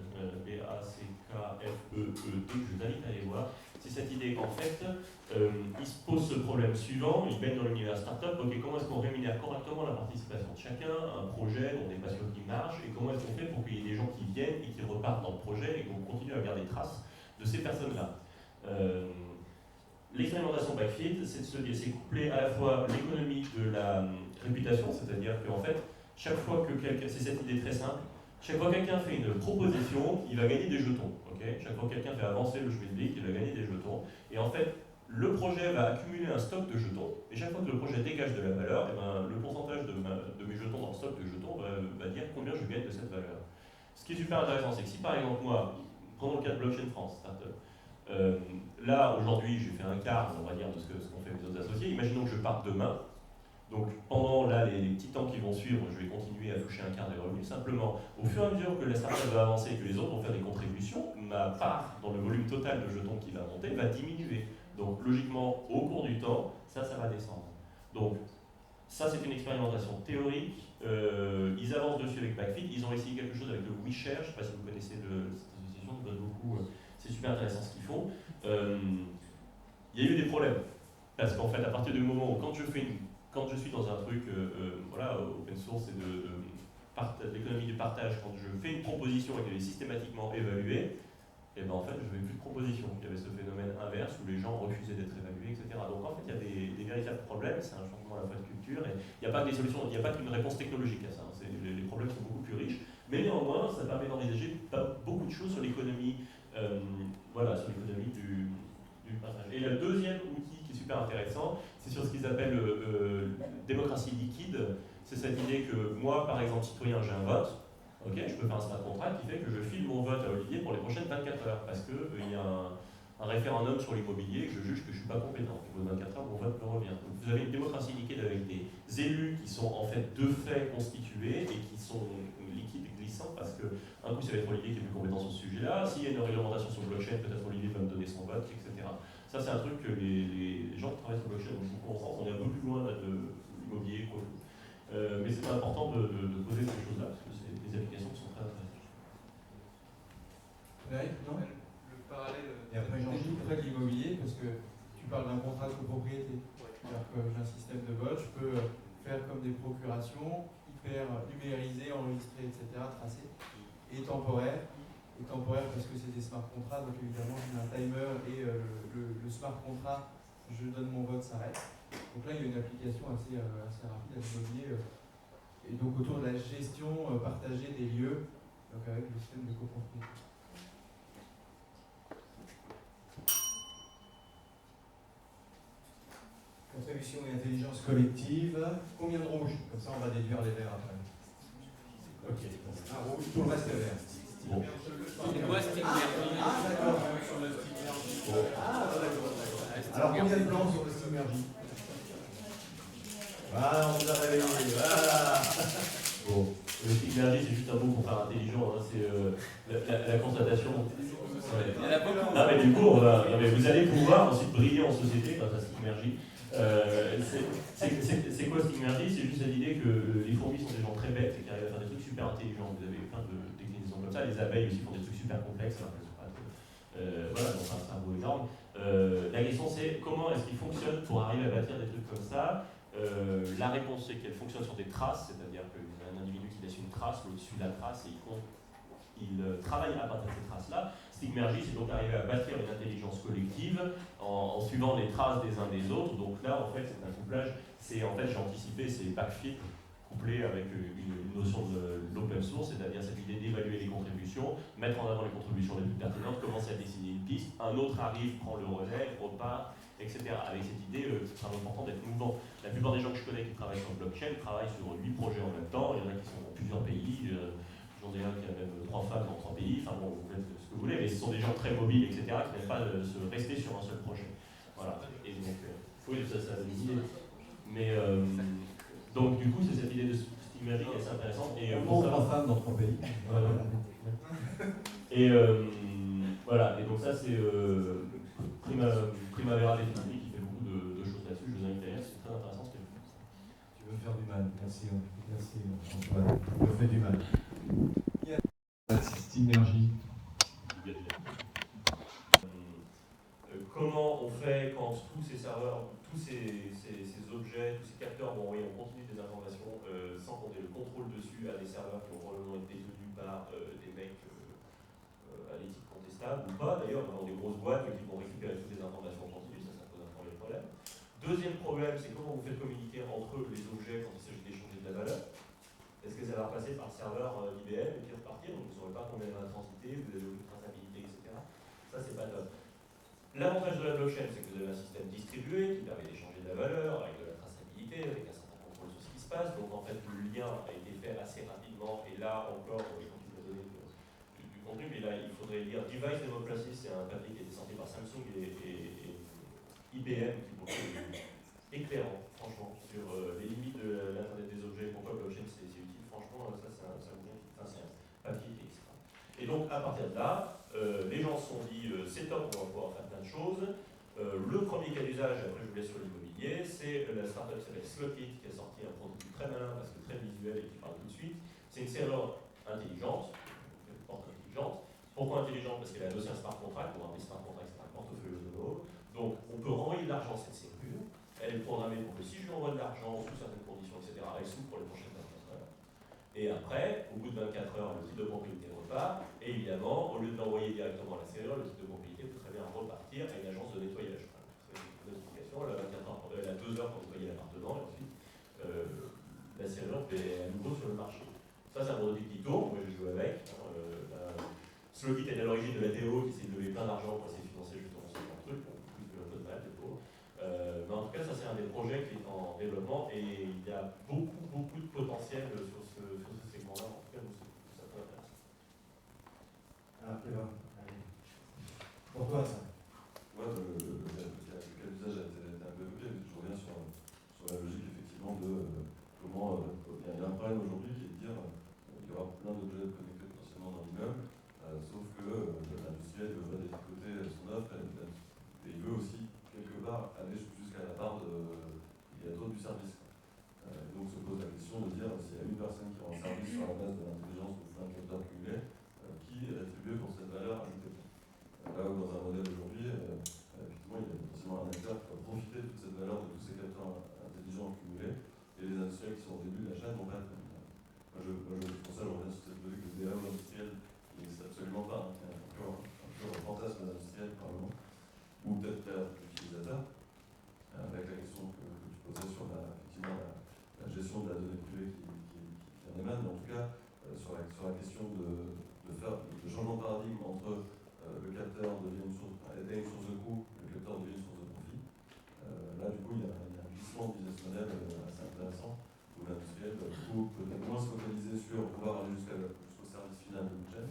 [SPEAKER 3] B-A-C-K-F-E-E-T, que je vous invite à aller voir. c'est cette idée qu'en fait, il se pose ce problème suivant, il baigne dans l'univers startup, ok, comment est-ce qu'on rémunère correctement la participation de chacun, un projet dont des passions qui marchent, et comment est-ce qu'on fait pour qu'il y ait des gens qui viennent et qui repartent dans le projet et qu'on continue à garder trace de ces personnes-là. L'expérimentation Backfeed, c'est coupler à la fois l'économie de la réputation, c'est-à-dire qu'en fait, chaque fois que quelqu'un, c'est cette idée très simple, chaque fois que quelqu'un fait une proposition, il va gagner des jetons. Okay, chaque fois que quelqu'un fait avancer le schmilblick, il va gagner des jetons. Et en fait, le projet va accumuler un stock de jetons. Et chaque fois que le projet dégage de la valeur, et ben, le pourcentage de mes jetons dans le stock de jetons va dire combien je gagne de cette valeur. Ce qui est super intéressant, c'est que si par exemple moi, prenons le cas de Blockchain France, startup, là aujourd'hui j'ai fait un quart, on va dire, de ce qu'ont fait mes autres associés. Imaginons que je parte demain. Donc pendant là, les petits temps qui vont suivre, je vais continuer à toucher un quart des revenus. Simplement, au fur et à mesure que la startup va avancer et que les autres vont faire des contributions, ma part dans le volume total de jetons qui va monter va diminuer. Donc logiquement, au cours du temps, ça va descendre. Donc ça, c'est une expérimentation théorique. Ils avancent dessus avec Backfeed. Ils ont essayé quelque chose avec le WeShare. Je ne sais pas si vous connaissez cette association, je donne beaucoup. C'est super intéressant ce qu'ils font. Il y a eu des problèmes. Parce qu'en fait, à partir du moment où, quand je suis dans un truc voilà, open source et de l'économie du partage, quand je fais une proposition et qu'elle est systématiquement évaluée, et ben en fait, je ne fais plus de proposition. Il y avait ce phénomène inverse où les gens refusaient d'être évalués, etc. Donc en fait, il y a des véritables problèmes, c'est un changement à la fois de culture, et il n'y a pas que des solutions, il n'y a pas qu'une réponse technologique à ça. Les problèmes sont beaucoup plus riches, mais néanmoins, ça permet d'envisager beaucoup de choses sur l'économie, voilà, sur l'économie du partage. Et le deuxième outil qui est super intéressant, c'est sur ce qu'ils appellent démocratie liquide. C'est cette idée que moi, par exemple, citoyen, j'ai un vote. Okay, je peux faire un smart contract qui fait que je file mon vote à Olivier pour les prochaines 24 heures parce qu'il y a un référendum sur l'immobilier et que je juge que je ne suis pas compétent. Au bout de 24 heures, mon vote me revient. Donc vous avez une démocratie liquide avec des élus qui sont en fait de fait constitués et qui sont liquides et glissants parce que un coup, ça va être Olivier qui est plus compétent sur ce sujet-là. S'il y a une réglementation sur blockchain, peut-être Olivier va me donner son vote, etc. Ça, c'est un truc que les gens qui travaillent sur blockchain ont beaucoup en sens. On est un peu plus loin là, de l'immobilier. Mais c'est important de poser ces choses-là parce que c'est des applications qui sont très intéressantes.
[SPEAKER 6] Non, le parallèle
[SPEAKER 1] Et après,
[SPEAKER 6] est tout près de l'immobilier parce que tu parles d'un contrat de copropriété. C'est-à-dire que j'ai un système de vote, je peux faire comme des procurations, hyper numérisées, enregistrées, etc., tracées, et temporaires. Et temporaire parce que c'est des smart contrats, donc évidemment j'ai un timer et le smart contrat, je donne mon vote, s'arrête. Donc là il y a une application assez rapide à l'immobilier. Et donc autour de la gestion partagée des lieux, donc avec le système de copropriété.
[SPEAKER 1] Contribution et intelligence collective. Combien de rouges? Comme ça, on va déduire les verts après. Ok. Un rouge, tout le reste est vert.
[SPEAKER 3] Bon.
[SPEAKER 4] C'est quoi Steam Energy?
[SPEAKER 1] Ah, d'accord. Alors, combien de blancs sur le Steamergy? Voilà, on vous a réveillé. Voilà.
[SPEAKER 3] Bon. Le Steamergy, c'est juste un mot pour faire intelligent. Hein. C'est la constatation. Ouais.
[SPEAKER 4] Il y en a beaucoup.
[SPEAKER 3] Non, mais du coup, vous allez pouvoir ensuite briller en société grâce à Steamergy. C'est quoi Steamergy? C'est juste l'idée que les fourmis sont des gens très bêtes et qui arrivent à faire des trucs super intelligents. Vous avez plein de déclinaisons comme ça. Les abeilles aussi font des trucs super complexes. Voilà, donc un cerveau énorme. La question c'est comment est-ce qu'ils fonctionnent pour arriver à bâtir des trucs comme ça. La réponse c'est qu'elles fonctionnent sur des traces, c'est-à-dire qu'il y a un individu qui laisse une trace au-dessus de la trace et il travaille à partir de ces traces-là. Steamergy, c'est donc arriver à bâtir une intelligence collective en suivant les traces des uns des autres. Donc là, en fait, c'est un couplage. J'ai anticipé, c'est Backfeed couplé avec une notion de l'open source, c'est-à-dire cette idée d'évaluer les contributions, mettre en avant les contributions les plus pertinentes, commencer à dessiner une piste, un autre arrive, prend le relais, repart, etc. Avec cette idée, c'est très important d'être mouvant. La plupart des gens que je connais qui travaillent sur le blockchain travaillent sur 8 projets en même temps. Il y en a qui sont dans plusieurs pays. J'en ai un qui a même 3 femmes dans 3 pays. Enfin bon, vous faites ce que vous voulez, mais ce sont des gens très mobiles, etc., qui n'aiment pas se rester sur un seul projet. Voilà. Et donc, oui, ça a des idées. Mais donc, du coup, c'est cette idée de Steamergy qui est assez intéressante. Et
[SPEAKER 1] pour 3 femmes dans 3 pays.
[SPEAKER 3] Et voilà. Et donc ça, c'est Primavera Définitive qui fait beaucoup de choses là-dessus. Je vous invite à lire, c'est très intéressant ce qu'elle fait.
[SPEAKER 1] Tu veux me faire du mal. Merci Antoine. Tu me fais du mal. Steamergy.
[SPEAKER 3] dessus à des serveurs qui ont probablement été détenus par des mecs à l'éthique contestable, ou pas d'ailleurs, dans des grosses boîtes qui vont récupérer toutes les informations continues, ça pose un premier problème. Deuxième problème, c'est comment vous faites communiquer entre les objets quand il s'agit d'échanger de la valeur. Est-ce que ça va repasser par le serveur IBM et puis repartir, donc vous ne saurez pas combien va transiter, vous avez aucune traçabilité, etc. Ça, c'est pas top. L'avantage de la blockchain, c'est que vous avez un système distribué qui permet d'échanger de la valeur avec de la traçabilité, avec un certain contrôle sur ce qui se passe. Donc en fait, le lien a été fait assez rapidement. Et là encore, je pense qu'il faut donner du contenu, mais là, il faudrait lire Device Democracy, c'est un papier qui a été sorti par Samsung et IBM qui est éclairant, franchement, sur les limites de l'Internet des objets, pourquoi blockchain c'est utile. Franchement, ça c'est un papier qui est extra. Et donc, à partir de là, les gens se sont dit c'est top, on va pouvoir faire plein de choses. Le premier cas d'usage, après je vous laisse sur l'immobilier, c'est la startup qui s'appelle Slottit qui a sorti un produit très malin parce que très visuel et qui parle tout de suite. C'est une serrure intelligente, une porte intelligente. Pourquoi intelligente? Parce qu'elle a aussi un smart contract, pour un smart contract, c'est un portefeuille autonome. Donc on peut renvoyer de l'argent à cette serrure. Elle est programmée pour que si je lui envoie de l'argent sous certaines conditions, etc., elle s'ouvre pour les prochaines 24 heures. Et après, au bout de 24 heures, le titre de propriété repart. Et évidemment, au lieu de l'envoyer directement à la serrure, le titre de propriété peut très bien repartir à une agence de nettoyage. Une notification, elle a 2 heures pour nettoyer l'appartement, et ensuite la serrure est à nouveau sur le marché. Ça, c'est un produit qui tourne, moi j'ai joué avec. Slottit est à l'origine de la TO qui s'est levé plein d'argent pour essayer de financer justement ce genre de truc, donc plus que un peu de mal, des pauvres. Mais en tout cas, ça c'est un des projets qui est en développement et il y a beaucoup de potentiel sur ce segment-là. En tout cas, ça peut intéresser.
[SPEAKER 1] Ah, Kevin, allez. Pour toi, ça.
[SPEAKER 2] Ouais, le cas d'usage a été un peu évoqué, mais je reviens sur la logique effectivement de comment il y a un problème aujourd'hui qui est de dire il y aura plein d'objets connectés potentiellement dans l'immeuble, sauf que l'industriel veut détricoter son offre et il veut aussi quelque part aller jusqu'à la part il y a trop du service. Donc se pose la question de dire s'il y a une personne qui rend service sur la base de l'intelligence ou d'un capteur cumulé, qui est attribué pour cette valeur ajoutée. Là où dans un modèle aujourd'hui, effectivement, il y a potentiellement un acteur qui va profiter de toute cette valeur de tous ces capteurs intelligents cumulés, et les industriels qui sont au début de la chaîne vont pas être. Pour ça, je reviens sur cette logique de DAO industriel qui n'existe absolument pas, qui est un pur fantasme industriel, probablement, ou peut-être l'utilisateur, avec la question que tu posais sur effectivement la gestion de la donnée privée qui en émane, mais en tout cas, sur la question de faire le changement de paradigme entre le capteur devient une source de coût, le capteur devient une source de profit. Là, du coup, il y a un glissement business model assez intéressant où l'industriel peut peut-être moins se focaliser sur pouvoir aller jusqu'au service final de blockchain,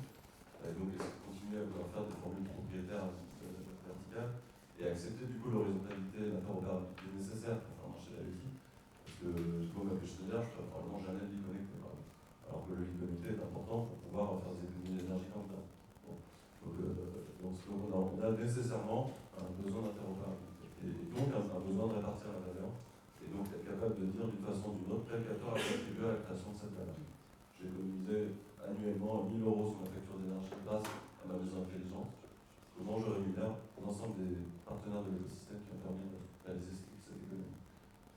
[SPEAKER 2] et donc continuer à vouloir faire des formules propriétaires verticales et accepter du coup l'horizontalité, l'interopérabilité nécessaire pour faire marcher la LI. Parce que je dois m'appeler Schneider, je ne pourrais probablement jamais l'y connecter. Alors que le connecté est important pour pouvoir faire des économies d'énergie quand même. Donc on a nécessairement un besoin d'interopérabilité. Et donc un besoin de répartir la valeur. Et donc être capable de dire d'une façon ou d'une autre quel capteur a contribué à la création de cette valeur. J'ai économisé annuellement 1 000 € sur ma facture d'énergie grâce à ma maison intelligente. Comment je rémunère l'ensemble des partenaires de l'écosystème qui ont permis de réaliser cette économie.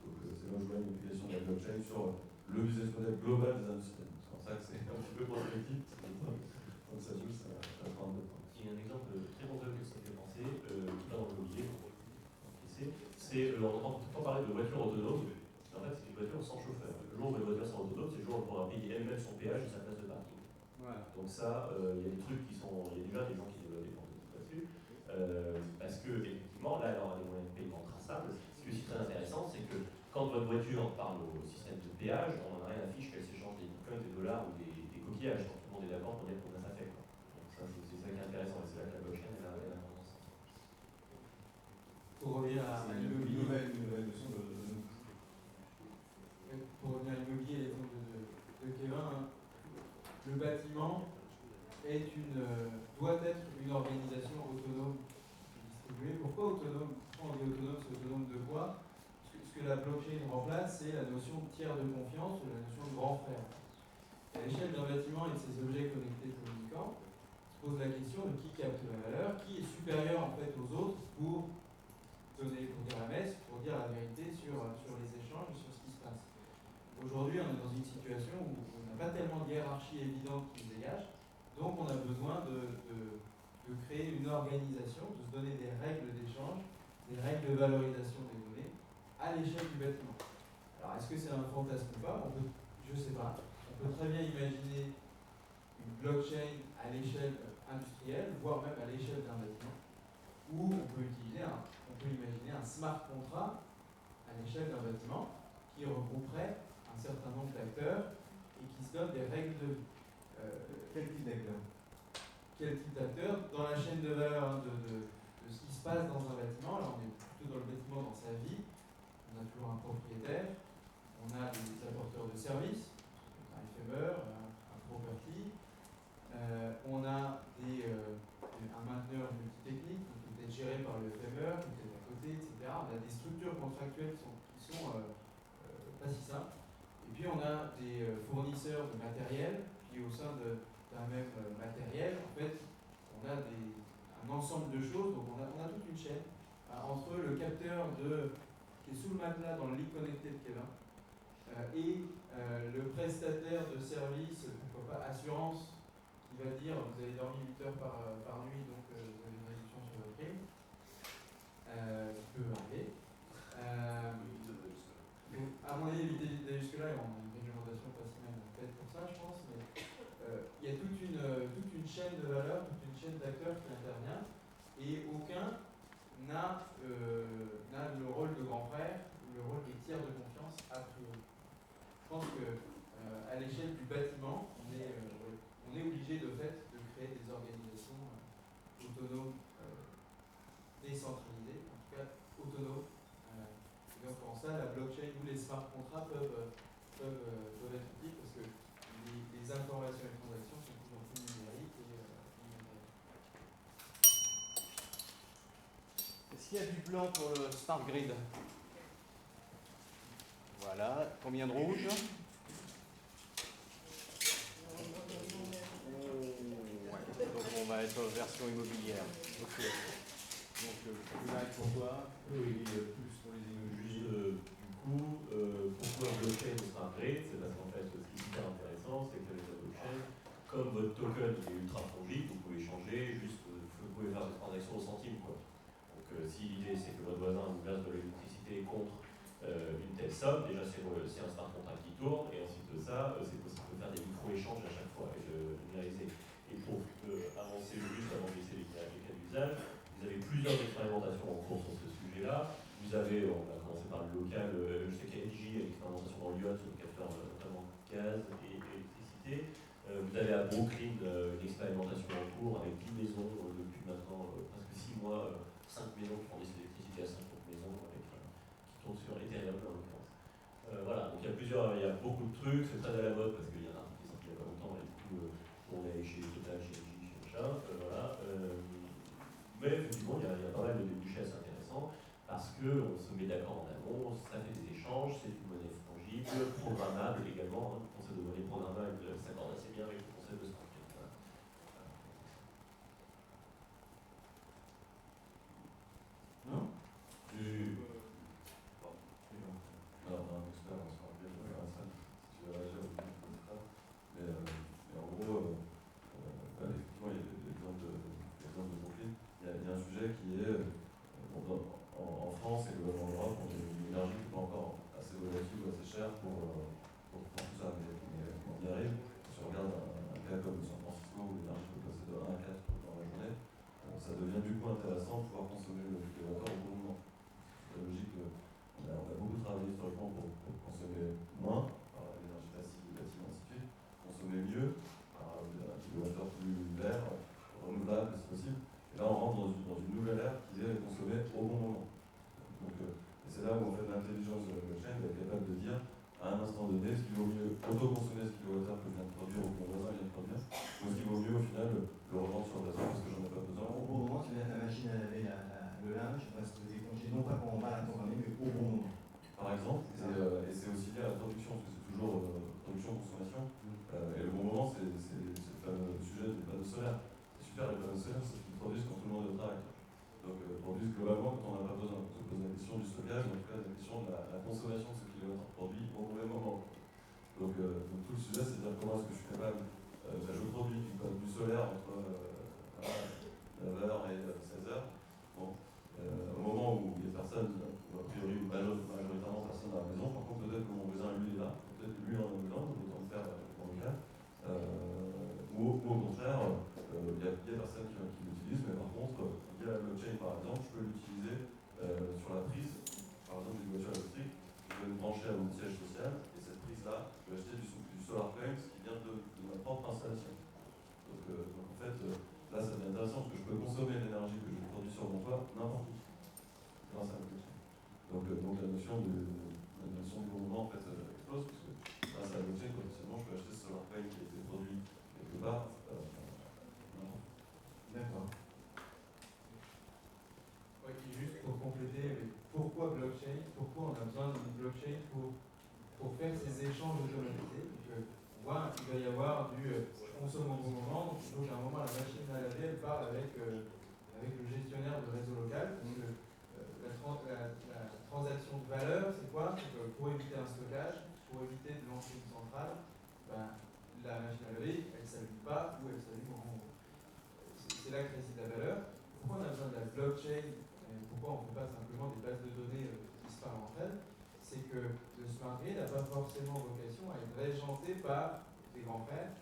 [SPEAKER 2] Donc c'est là où je vois une application de la blockchain sur le business model global des industriels. C'est pour ça que c'est un petit peu prospectif, donc ça joue, ça prend un peu de temps.
[SPEAKER 3] Il y a un exemple très concret que ça fait penser, qui va dans l'immobilier, c'est, on entend tout le temps parler de voitures autonomes, en fait c'est une voiture sans chauffeur. Le jour où les voitures sont autonomes, c'est le jour où on pourra payer elle-même son péage et sa place de parking. Voilà. Donc ça, il y a des trucs qui sont, il y a déjà des gens qui développent des prototypes là-dessus, parce que effectivement, là elle aura des moyens de paiement traçables. Ce qui est aussi très intéressant, c'est que quand votre voiture parle au système de péage, on n'en a rien à fiche qu'elle s'échange des bitcoins, des dollars ou des coquillages. Donc tout le monde est d'accord pour dire combien ça fait. Donc ça, c'est ça qui est intéressant, et c'est là que la blockchain elle a tendance.
[SPEAKER 6] Pour revenir à l'immobilier. Pour revenir à l'immobilier, l'exemple de Kevin, le bâtiment doit être une organisation autonome distribuée. Pourquoi autonome? Pourquoi on dit autonome? C'est autonome de quoi? Ce que la blockchain remplace, c'est la notion de tiers de confiance, ou la notion de grand frère. À l'échelle d'un bâtiment et de ses objets connectés communicants, se pose la question de qui capte la valeur, qui est supérieur en fait aux autres pour dire la messe, pour dire la vérité sur les échanges et sur ce qui se passe. Aujourd'hui, on est dans une situation où on a pas tellement de hiérarchie évidente qui se dégage. Donc on a besoin de créer une organisation, de se donner des règles d'échange, des règles de valorisation des données à l'échelle du bâtiment. Alors est-ce que c'est un fantasme ou pas? Je ne sais pas. On peut très bien imaginer une blockchain à l'échelle industrielle, voire même à l'échelle d'un bâtiment, où on peut imaginer un smart contract à l'échelle d'un bâtiment qui regrouperait un certain nombre d'acteurs et qui se donne des règles de vie.
[SPEAKER 1] Quel type d'acteur?
[SPEAKER 6] Quel type d'acteur? Dans la chaîne de valeur de ce qui se passe dans un bâtiment, là on est plutôt dans le bâtiment dans sa vie, on a toujours un propriétaire, on a des apporteurs de services, un FME, un property, on a un mainteneur multitechnique qui peut être géré par le FME, qui peut être à côté, etc. On a des structures contractuelles qui sont pas si simples. Et puis on a des fournisseurs de matériel, puis au sein d'un même matériel, en fait, on a un ensemble de choses, donc on a toute une chaîne entre le capteur qui est sous le matelas dans le lit connecté de Kevin et le prestataire de service, pourquoi pas assurance, qui va dire vous avez dormi 8 heures par nuit, donc vous avez une réduction sur votre prime, qui peut arriver. Donc, à mon avis, éviter d'aller jusque-là, on a une réglementation pas si mal faite pour ça, je pense, mais il y a toute une chaîne de valeur, toute une chaîne d'acteurs qui intervient, et aucun n'a le rôle de grand frère, le rôle des tiers de confiance a priori. Je pense qu'à l'échelle du bâtiment, on est obligé de fait de créer des organisations autonomes, décentralisées, en tout cas autonomes. Et donc en ça, la blockchain ou les smart contracts peuvent être utiles parce que les informations et les transactions sont de plus en plus numériques et immatérielles.
[SPEAKER 7] Est-ce qu'il y a du blanc pour le Smart Grid? Voilà. Combien de rouge? Donc on va être version immobilière. Ok. Donc plus là pour toi,
[SPEAKER 3] Oui,
[SPEAKER 7] plus pour les immobiliers.
[SPEAKER 3] du coup, pourquoi blockchain au Smart Grid? C'est parce qu'en fait, ce qui est hyper intéressant, c'est que la blockchain, comme votre token est ultra fongible, vous pouvez changer, vous pouvez faire des transactions au centime, quoi. Donc si l'idée c'est que votre voisin vous verse de l'électricité contre une telle somme, déjà c'est un smart contract qui tourne, et ensuite de ça, c'est possible de faire des micro-échanges à chaque fois et de numériser. Et pour avancer juste avant de laisser les cas d'usage, vous avez plusieurs expérimentations en cours sur ce sujet-là. Vous avez, on va commencer par le local, je sais qu'il y a LG, l'expérimentation dans Lyon sur le capteur notamment gaz et électricité. Vous avez à Brooklyn une expérimentation en cours avec 10 maisons depuis maintenant presque 6 mois, 5 maisons qui fournissent l'électricité à 5 autres maisons qui tournent sur Ethereum en l'occurrence. Voilà, donc il y a beaucoup de trucs, c'est très à la mode parce qu'il y en a un qui est sorti il y a pas longtemps et du coup on est chez Total, chez LG, chez machin, voilà. Mais effectivement, il y a pas mal de débouchés assez intéressants parce qu'on se met d'accord en amont, ça fait des échanges, c'est une monnaie fongible, programmable également. Le concept de monnaie programmable s'accorde assez bien avec le concept de smart contract.
[SPEAKER 6] Non?
[SPEAKER 2] Alors, on a un expert en smart grid dans la salle, si tu veux réagir au début, je ne sais pas. Mais en gros, effectivement, il y a l'exemple de Brooklyn. Il y a un sujet qui est, en France et globalement en Europe, on a une énergie qui n'est pas encore assez volatile ou assez chère pour tout ça. Mais on y arrive. Si on regarde un cas comme San Francisco où l'énergie peut passer de 1 à 4 dans la journée, ça devient du coup intéressant de pouvoir consommer le kilowattheure au bon moment. C'est la logique. On a beaucoup travaillé historiquement pour consommer moins, par l'énergie passive du bâtiment, ainsi de suite, consommer mieux, par un kilowattheure plus vert, renouvelable si possible. Et là, on rentre dans une nouvelle ère qui est consommer au bon moment. Donc, et c'est là où en fait, l'intelligence de la blockchain va être capable de dire à un instant donné ce qu'il vaut mieux auto-consommer ce kilowattheure que je viens de produire ou que mon voisin vient de produire, ou ce qu'il vaut mieux au final le revendre sur le réseau parce que j'en ai pas besoin.
[SPEAKER 1] Au bon moment, tu mets la machine à laver le linge, parce que décongé, non pas pour en mal attendre, mais au bon moment.
[SPEAKER 2] Par exemple, et c'est aussi lié à la production, parce que c'est toujours production-consommation. Et le bon moment, c'est le fameux sujet des panneaux solaires. C'est super les panneaux solaires, c'est ce qu'ils produisent quand tout le monde est au travail. Donc produisent globalement quand on n'a pas besoin. On se pose la question du stockage, en tout cas la question de la consommation de ce kilowattheure produit au mauvais moment. Donc tout le sujet, c'est de dire comment est-ce que je suis capable, je produis du solaire entre 9h et 16h. Bon, au moment où il y a personne, ou a priori majoritairement personne dans la maison, par contre peut-être que mon voisin lui est là, peut-être que lui en a besoin, autant le faire dans le cas. Ou au contraire, il y a personne qui l'utilise, mais par contre, via la blockchain par exemple, je peux l'utiliser sur la prise, par exemple d'une voiture électrique, je vais me brancher à mon siège social, et cette prise-là, je vais acheter du solar coin qui vient de ma propre installation. Donc en fait, là ça devient intéressant parce que je peux consommer l'énergie que je produis sur mon toit n'importe où, grâce à la blockchain. Donc la notion du bon moment en fait, explose, parce que grâce à la blockchain, potentiellement, je peux acheter ce solar coin qui a été produit quelque part.
[SPEAKER 1] D'accord.
[SPEAKER 6] Ouais, et juste pour compléter, pourquoi blockchain? Pourquoi on a besoin d'une blockchain pour faire ces échanges automatisés? On voit qu'il va y avoir du je consomme au bon moment, donc à un moment la machine à laver elle parle avec le gestionnaire de réseau local. Donc, la transaction de valeur, c'est quoi? C'est que pour éviter un stockage, pour éviter de lancer une centrale, ben, la machine à laver, elle ne s'allume pas ou elle s'allume en haut. C'est là que réside la valeur. Pourquoi on a besoin de la blockchain? Pourquoi on ne fait pas simplement des bases de données qui se parlent entre elles? C'est que le smart grid n'a pas forcément vocation à être régenté par des grands frères,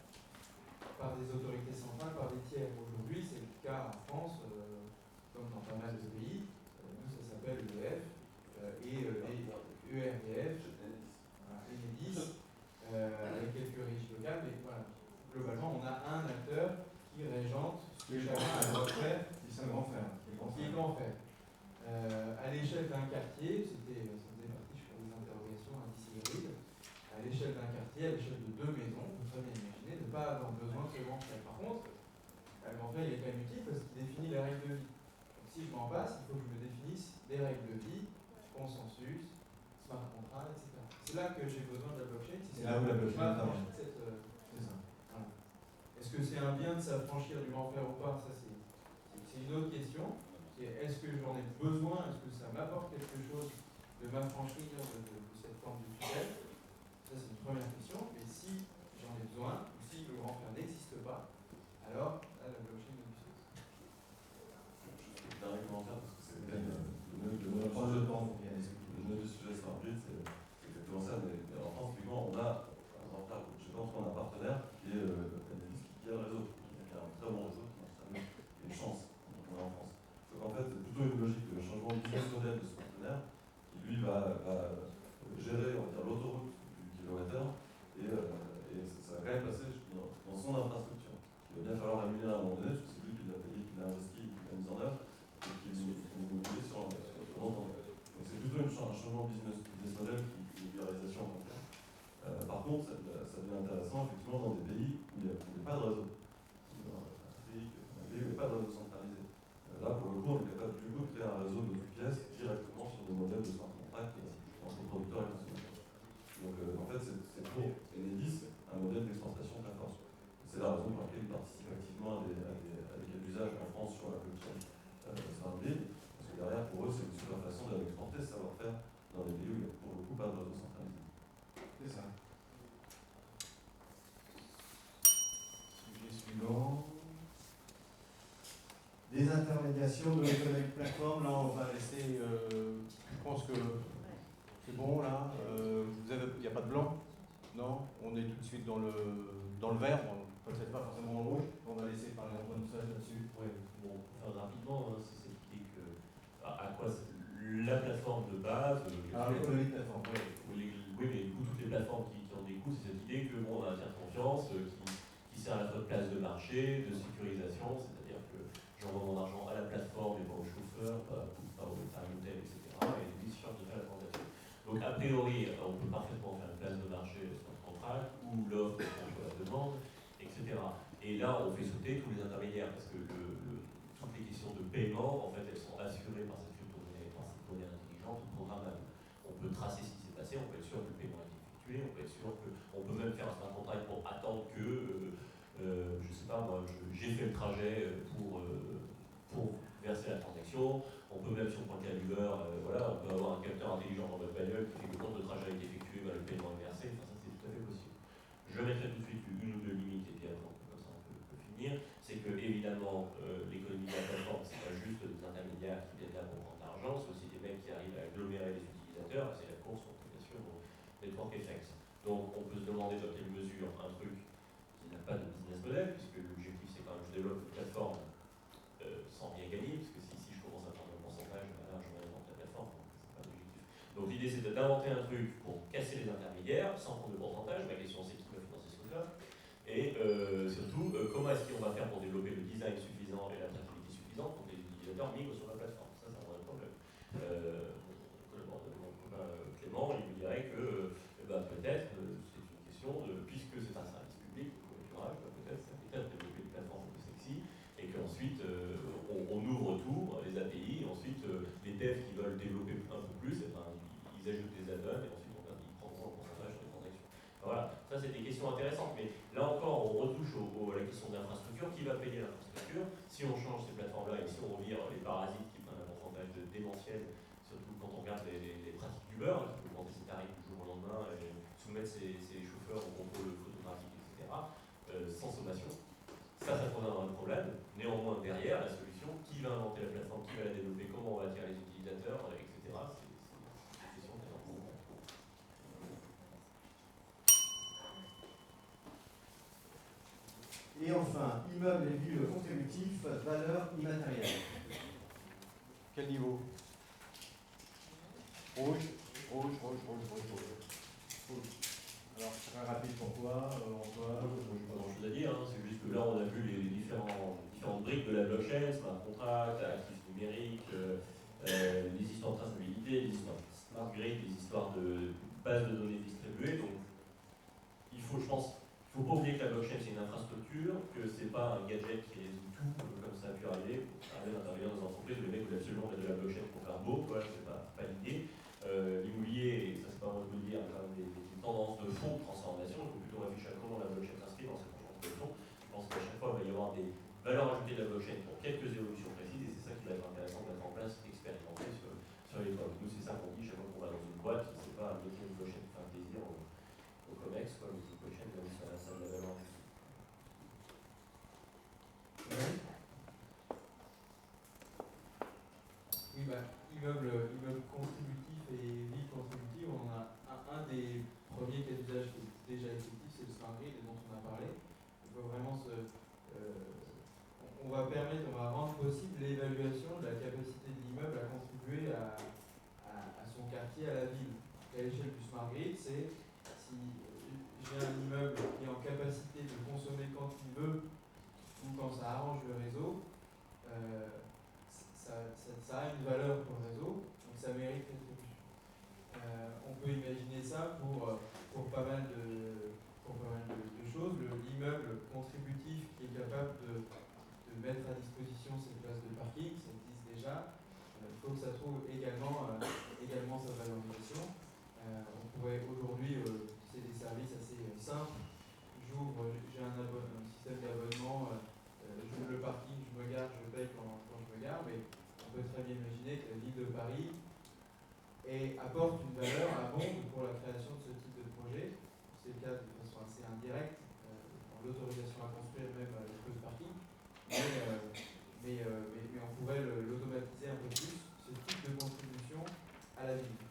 [SPEAKER 6] par des autorités centrales, par des tiers. Aujourd'hui, c'est le cas en France, comme dans pas mal de pays. Nous, ça s'appelle EDF et ERDF, Enedis, avec quelques régies locales. Mais voilà, globalement, on a un acteur qui régente ce que chacun a le droit de faire.
[SPEAKER 1] C'est un grand frère.
[SPEAKER 6] Qui est grand frère. À l'échelle d'un quartier, ça faisait partie, je crois, des interrogations hybrides. À l'échelle d'un quartier, à l'échelle de 2 maisons, on peut très bien imaginer ne pas avoir besoin de ce grand frère. Par contre, le grand frère, il est quand même utile parce qu'il définit les règles de vie. Donc, si je m'en passe, il faut que je me définisse des règles de vie, consensus, smart contract, etc. C'est là que j'ai besoin de la blockchain.
[SPEAKER 1] C'est là où la blockchain intervient.
[SPEAKER 6] C'est ça. Voilà. Est-ce que c'est un bien de s'affranchir du grand frère ou pas? Ça, c'est une autre question. Est-ce que j'en ai besoin? Est-ce que ça m'apporte quelque chose de m'affranchir de cette forme de tutelle? Ça, c'est une première question. Et si j'en ai besoin, ou si le grand frère n'existe pas, alors là, la blockchain a du sens.
[SPEAKER 2] Je fais un commentaire parce que c'est le nœud du sujet smart grid, c'est exactement ça. Mais en France, typiquement, on a un partenaire qui est Enedis, qui a un réseau, qui a un très bon réseau, qui marche très bien, qui a une chance en France. Donc en fait, c'est plutôt une logique de changement de business model de ce partenaire qui lui va gérer, on va dire, l'autoroute du kilomètre et ça va quand même passer dans son infrastructure. Il va bien falloir l'annuler à un moment donné, parce que c'est lui qui l'a payé, qui l'a investi, qui l'a mis en œuvre, et qui nous mobilise sur longtemps. Donc c'est plutôt un changement de business model qu'une libéralisation en tant que telle. Par contre, ça devient intéressant effectivement dans des pays où il n'y a pas de réseau. Dans un pays où il n'y a pas de réseau centralisé. Là, pour le coup, on est capable du coup de créer un réseau de toutes pièces directement sur des modèles de smart contract entre producteurs et consommateurs. Donc en fait, c'est pour Enedis un modèle d'exportation très fort. C'est la raison pour laquelle ils participent activement à des cas d'usage en France sur la blockchain smart grid, parce que derrière, pour eux, c'est une super façon d'aller exporter ce savoir-faire dans des pays où il n'y a pour le coup pas de réseau centralisé.
[SPEAKER 1] C'est ça. Sujet suivant. Des intermédiations de l'économie plateforme, là on va laisser, je pense que c'est bon là, il n'y a pas de blanc, non? On est tout de suite dans le vert, peut-être pas forcément dans le rouge, on va laisser parler Antoine seul là-dessus.
[SPEAKER 3] Oui, bon, enfin, rapidement, hein, c'est cette idée que, à quoi la plateforme de base,
[SPEAKER 1] l'économie plateforme,
[SPEAKER 3] oui, mais du coup, toutes les plateformes qui en découlent, c'est cette idée que bon, on a un tiers de confiance qui sert à la fois de place de marché, de sécurisation, c'est-à-dire que j'envoie mon argent à la plateforme et pas au chauffeur, pas au hôtel, etc. Et lui se charge de faire la transaction. Donc a priori, on peut parfaitement faire une place de marché sur contrat ou l'offre contre la demande, etc. Et là, on fait sauter tous les intermédiaires parce que toutes les questions de paiement, en fait, elles sont assurées par cette crypto-monnaie, par cette monnaie intelligente ou programmable. On peut tracer ce qui s'est passé, on peut être sûr que le paiement a été effectué, on peut être sûr qu'on peut même faire un smart contract pour attendre que, je sais pas moi, j'ai fait le trajet pour verser la transaction. On peut même, si on prend le cas d'Uber, voilà, on peut avoir un capteur intelligent dans votre bagnole qui fait que quand le trajet a été effectué, le paiement est versé. Enfin, ça, c'est tout à fait possible. Je mettrai tout de suite une ou deux limites et puis après, comme ça on peut finir. C'est que évidemment, l'économie de la plateforme, c'est pas juste des intermédiaires qui viennent là pour prendre de l'argent, c'est aussi des mecs qui arrivent à agglomérer les utilisateurs, c'est la course aux applications network effects. Donc on peut se demander dans quelle mesure un truc qui n'a pas de business model, puisque l'objectif c'est quand même je développe une plateforme sans rien gagner, parce que si je commence à prendre un pourcentage, là je réinvente la plateforme, donc c'est pas l'objectif. Donc l'idée c'est d'inventer un truc pour casser les intermédiaires sans prendre de pourcentage. Ma question c'est qui va financer ce truc-là. Et surtout, comment est-ce qu'on va faire pour développer le design suffisant et l'attractivité suffisante pour que les utilisateurs migrent sur la plateforme. Ça c'est un vrai problème. Mon copain Clément, il me dirait que peut-être c'est une question de, puisque c'est un service public, le covoiturage, peut-être ça peut-être développer une plateforme plus sexy et qu'ensuite on ouvre tout, les API, et ensuite les devs qui veulent développer un peu plus, ils ajoutent des add-ons et ensuite ils prendront un pourcentage sur les transactions. Voilà, ça c'est des questions intéressantes, mais là encore on retouche à la question de l'infrastructure. Qui va payer l'infrastructure? Si on change ces plateformes-là et si on revire les parasites qui prennent un pourcentage démentiel, surtout quand on regarde les pratiques d'Uber, qui peut augmenter ses tarifs du jour au lendemain et soumettre ses chauffeurs au contrôle photographique, etc., sans sommation. Ça pose un vrai problème. Néanmoins, derrière, la solution, qui va inventer la plateforme, qui va la développer, comment on va attirer les utilisateurs, etc., c'est une question d'importance.
[SPEAKER 1] Et enfin, immeubles et villes contributifs, valeur immatérielle.
[SPEAKER 7] Quel niveau? Rouge, rouge, rouge, rouge, rouge, rouge. Alors, très rapide, pourquoi Antoine?
[SPEAKER 3] Je n'ai pas grand-chose à dire, hein. C'est juste que là, on a vu les différentes briques de la blockchain, smart contract, actifs numériques, les histoires de traçabilité, les histoires de smart grid, les histoires de bases de données distribuées. Donc, il faut pas oublier que la blockchain, c'est une infrastructure, que c'est pas un gadget qui résout tout, comme ça a pu arriver. D'intervenir dans des entreprises où les mecs veulent absolument mettre de la blockchain pour faire beau, quoi, c'est pas l'idée. L'immobilier, et ça c'est pas moi de vous le dire, a quand même des tendances de fond de transformation. Il faut plutôt réfléchir à comment la blockchain s'inscrit dans cette tendance de fond. Je pense qu'à chaque fois, il va y avoir des valeurs ajoutées de la blockchain pour quelques évolutions précises, et c'est ça qui va être intéressant de mettre en place, expérimenter sur les toits. Nous, c'est ça qu'on dit chaque fois qu'on va dans une boîte, c'est pas mettre une blockchain pour faire plaisir au COMEX, quoi, mais une blockchain, même ça a de la valeur ajoutée.
[SPEAKER 6] Oui, immeuble contributif et ville contributive, on a un des premiers cas d'usage qui est déjà effectif, c'est le smart grid dont on a parlé. Il faut vraiment on va rendre possible l'évaluation de la capacité de l'immeuble à contribuer à son quartier, à la ville. À l'échelle du smart grid, c'est si j'ai un immeuble qui est en capacité de consommer quand il veut ou quand ça arrange le réseau, ça a une valeur pour le réseau, donc ça mérite rétribution. On peut imaginer ça pour pas mal de choses. L'immeuble contributif qui est capable de mettre à disposition ses places de parking, ça existe déjà. Il faut que ça trouve également sa valorisation. On pourrait aujourd'hui, c'est des services assez simples. J'ai un système d'abonnement, j'ouvre le parking, je me gare, je paye quand je me gare, mais on peut très bien imaginer que la ville de Paris apporte une valeur abonde pour la création de ce type de projet. C'est le cas de façon assez indirecte, dans l'autorisation à construire même les peu de parking. Mais on pourrait l'automatiser un peu plus, ce type de contribution à la ville.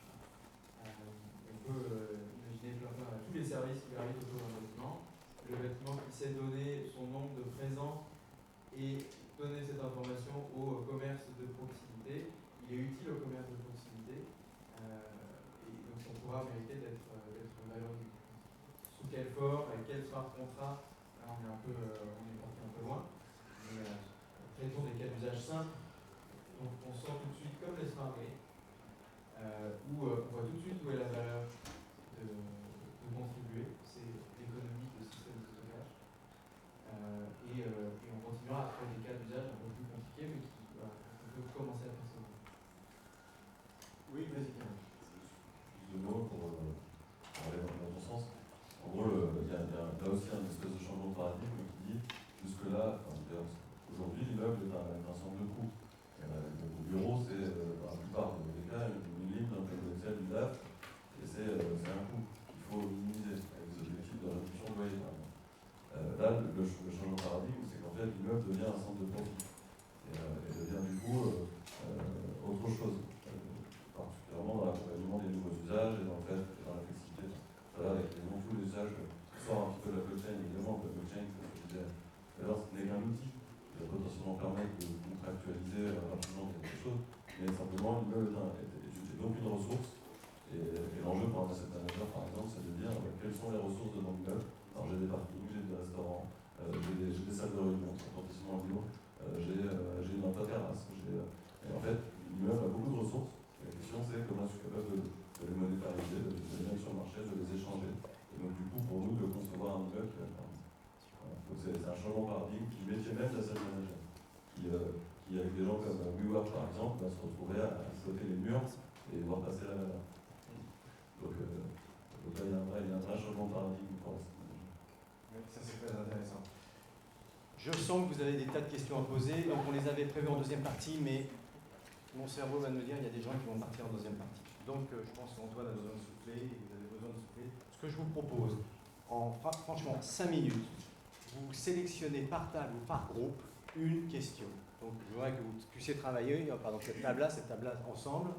[SPEAKER 6] On peut imaginer tous les services qui gravitent autour d'un bâtiment. Le bâtiment qui sait donner son nombre de présents et donner cette information au commerce de proximité. Il est utile au commerce de proximité et donc ça pourra mériter d'être valorisé. Sous quelle forme, avec quel smart contrat, là on est parti un peu loin, mais traitons des cas d'usage simples. Donc on sent tout de suite comme les smart grids, où on voit tout de suite où est la valeur de contribuer, c'est l'économie de système de stockage. Et on continuera à faire des cas d'usage un peu plus compliqués, mais qu'on peut commencer à percevoir.
[SPEAKER 1] Oui, vas-y.
[SPEAKER 2] Deux mots pour aller dans ton sens. En gros, il y a là aussi un espèce de changement de paradigme qui dit jusque-là, aujourd'hui, l'immeuble est un ensemble de coûts. Le bureau, c'est dans la plupart des cas une ligne, un tableau Excel, une DAF, et c'est un coût qu'il faut minimiser avec des objectifs de réduction de loyer. fait, l'immeuble devient un centre de profit. Et devient du coup autre chose, particulièrement dans l'accompagnement des nouveaux usages et dans le fait, dans la flexibilité. Voilà, avec les nouveaux usages qui sortent un petit peu de la blockchain, évidemment, la blockchain, comme je disais, alors ce n'est qu'un outil qui va potentiellement permettre de contractualiser rapidement quelque chose, mais simplement l'immeuble est donc une ressource. Et l'enjeu pour un asset manager, par exemple, c'est de dire quelles sont les ressources de mon immeuble. Alors j'ai des parkings, j'ai des restaurants, j'ai des salles de réunion, c'est potentiellement libre, j'ai une terrasse. Et en fait, l'immeuble a beaucoup de ressources. La question c'est comment je suis capable de les monétariser, de les mettre sur le marché, de les échanger. Et donc du coup, pour nous, de concevoir un immeuble, donc c'est un changement de paradigme du métier même d'asset manager. Qui avec des gens comme WeWork par exemple, va se retrouver à sauter les murs et voir passer la valeur. Donc là, il y a un vrai changement de paradigme pour l'asset manager.
[SPEAKER 1] Oui, ça c'est très intéressant.
[SPEAKER 7] Je sens que vous avez des tas de questions à poser, donc on les avait prévues en deuxième partie, mais mon cerveau va me dire qu'il y a des gens qui vont partir en deuxième partie. Donc je pense qu'Antoine a besoin de souffler, et vous avez besoin de souffler. Ce que je vous propose, franchement 5 minutes, vous sélectionnez par table ou par groupe une question. Donc je voudrais que vous puissiez travailler, pardon, cette table-là ensemble,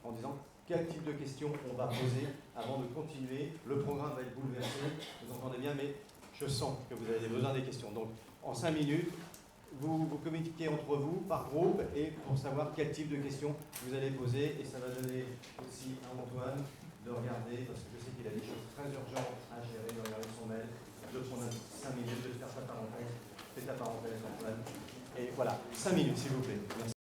[SPEAKER 7] en disant quel type de questions on va poser avant de continuer. Le programme va être bouleversé, vous entendez bien, mais je sens que vous avez besoin des questions. Donc en 5 minutes, vous communiquez entre vous, par groupe, et pour savoir quel type de questions vous allez poser. Et ça va donner aussi à Antoine de regarder, parce que je sais qu'il a des choses très urgentes à gérer, de regarder son mail, de prendre 5 minutes, de faire sa parenthèse. Faites la parenthèse, Antoine. Et voilà, 5 minutes, s'il vous plaît. Merci.